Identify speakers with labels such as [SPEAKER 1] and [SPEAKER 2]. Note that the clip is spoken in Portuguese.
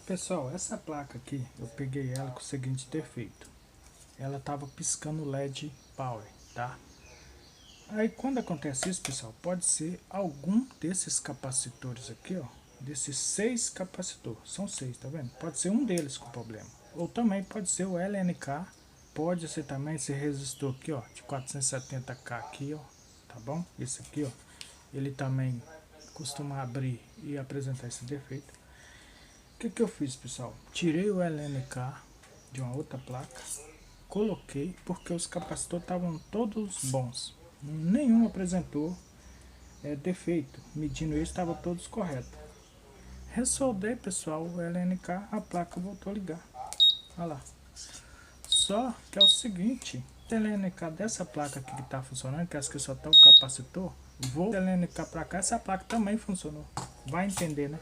[SPEAKER 1] Pessoal, essa placa aqui, eu peguei ela com o seguinte defeito. Ela tava piscando LED Power, tá? Aí quando acontece isso, pessoal, pode ser algum desses capacitores aqui, ó. Desses 6 capacitores, são 6, tá vendo? Pode ser um deles com problema. Ou também pode ser o LNK, pode ser também esse resistor aqui, ó, de 470K aqui, ó, tá bom? Esse aqui, ó, ele também costuma abrir e apresentar esse defeito. O que eu fiz, pessoal? Tirei o LNK de uma outra placa, coloquei porque os capacitores estavam todos bons, nenhum apresentou defeito, medindo isso estava todos corretos. Ressoldei, pessoal, o LNK, a placa voltou a ligar. Olha lá. Só que é o seguinte, o LNK dessa placa aqui que está funcionando, que acho que só está o capacitor, vou o LNK para cá, essa placa também funcionou. Vai entender, né?